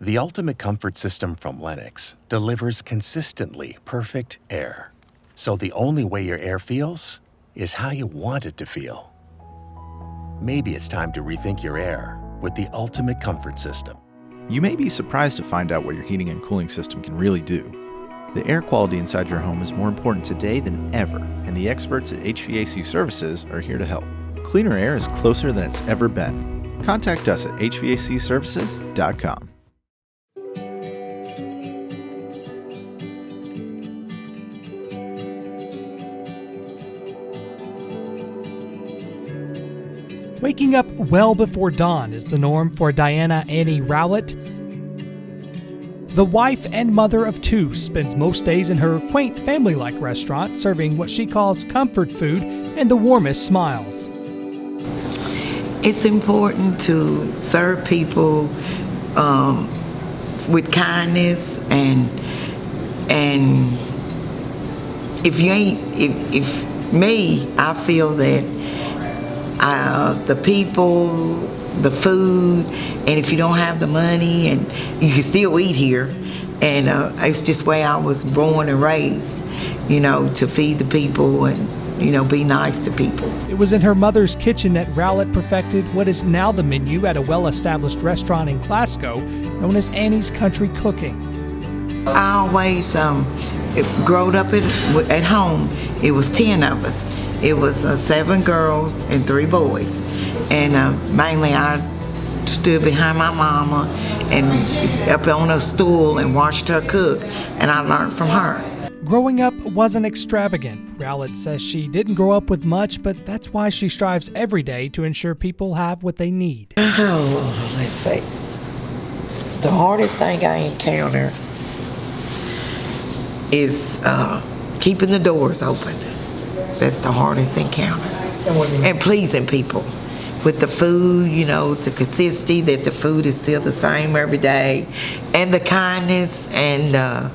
The ultimate comfort system from Lennox delivers consistently perfect air. So the only way your air feels is how you want it to feel. Maybe it's time to rethink your air with the ultimate comfort system. You may be surprised to find out what your heating and cooling system can really do. The air quality inside your home is more important today than ever, and the experts at HVAC Services are here to help. Cleaner air is closer than it's ever been. Contact us at hvacservices.com. Waking up well before dawn is the norm for Diana Annie Rowlett. The wife and mother of two spends most days in her quaint family-like restaurant serving what she calls comfort food and the warmest smiles. It's important to serve people with kindness and if I feel that the people, the food, and if you don't have the money, and you can still eat here, and it's just the way I was born and raised, to feed the people and be nice to people. It was in her mother's kitchen that Rowlett perfected what is now the menu at a well-established restaurant in Glasgow known as Annie's Country Cooking. I always growed up at home. It was 10 of us. It was 7 girls and 3 boys. And mainly I stood behind my mama and up on a stool and watched her cook, and I learned from her. Growing up wasn't extravagant. Rowlett says she didn't grow up with much, but that's why she strives every day to ensure people have what they need. Oh, let's see. The hardest thing I encounter is keeping the doors open. That's the hardest encounter. And pleasing people with the food, the consistency that the food is still the same every day, and the kindness and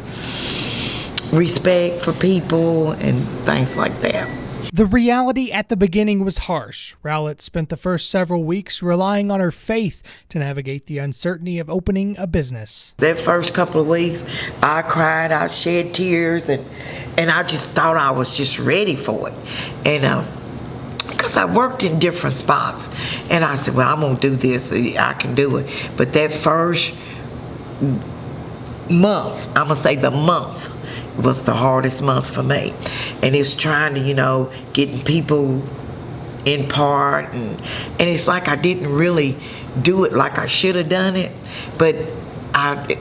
respect for people and things like that. The reality at the beginning was harsh. Rowlett spent the first several weeks relying on her faith to navigate the uncertainty of opening a business. That first couple of weeks, I cried, I shed tears, and I just thought I was just ready for it. And because I worked in different spots, and I said, well, I'm going to do this, I can do it. But that first month, I'm going to say the month, was the hardest month for me. And it's trying to, getting people in part, and it's like I didn't really do it like I should have done it, but I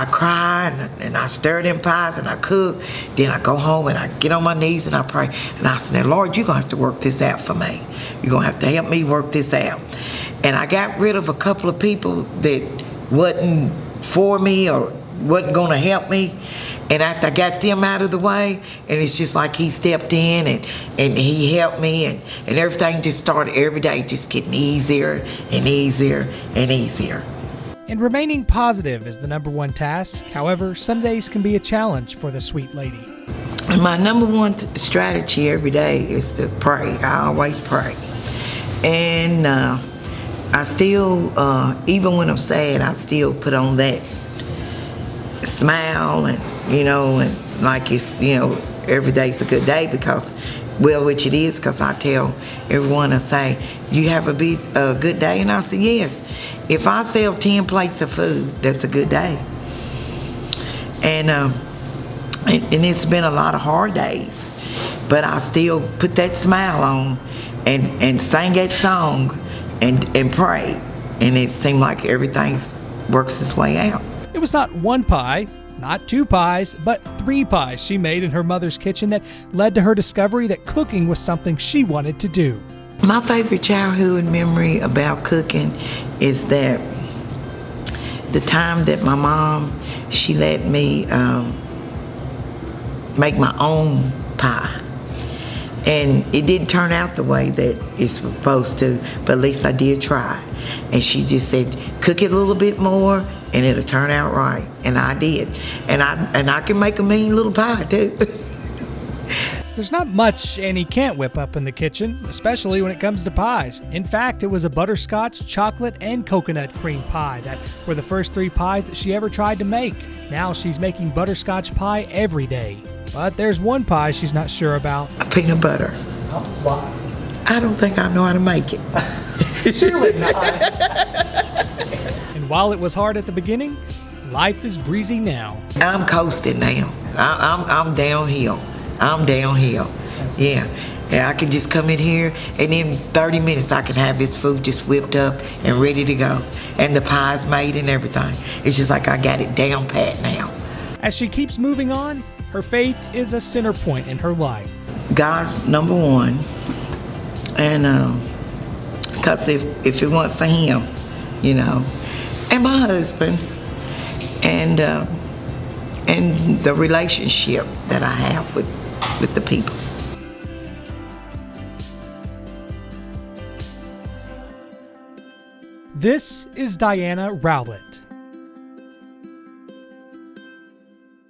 cry and I stir them pies and I cook. Then I go home and I get on my knees and I pray. And I said, Lord, you're going to have to work this out for me. You're going to have to help me work this out. And I got rid of a couple of people that wasn't for me or wasn't going to help me. And after I got them out of the way, and it's just like he stepped in and he helped me, and everything just started every day just getting easier and easier and easier. And remaining positive is the number one task. However, some days can be a challenge for the sweet lady. My number one strategy every day is to pray. I always pray. And I still, even when I'm sad, I still put on that smile and like it's, every day's a good day because, which it is, because I tell everyone, I say, you have a good day? And I say, yes. If I sell 10 plates of food, that's a good day. And it's been a lot of hard days, but I still put that smile on and sing that song and pray. And it seemed like everything works its way out. It was not one pie, not 2 pies, but 3 pies she made in her mother's kitchen that led to her discovery that cooking was something she wanted to do. My favorite childhood memory about cooking is that the time that my mom, she let me make my own pie. And it didn't turn out the way that it's supposed to, but at least I did try. And she just said, cook it a little bit more and it'll turn out right. And I did. And I can make a mean little pie too. There's not much Annie can't whip up in the kitchen, especially when it comes to pies. In fact, it was a butterscotch, chocolate, and coconut cream pie that were the first 3 pies that she ever tried to make. Now she's making butterscotch pie every day. But there's one pie she's not sure about. Peanut butter. Why? I don't think I know how to make it. Surely not. And while it was hard at the beginning, life is breezy now. I'm coasting now. I'm downhill. I'm downhill. Yeah. I can just come in here and in 30 minutes I can have this food just whipped up and ready to go. And the pie's made and everything. It's just like I got it down pat now. As she keeps moving on, her faith is a center point in her life. God's number one. And because if it weren't for him, you know, and my husband, and the relationship that I have with the people. This is Diana Rowlett.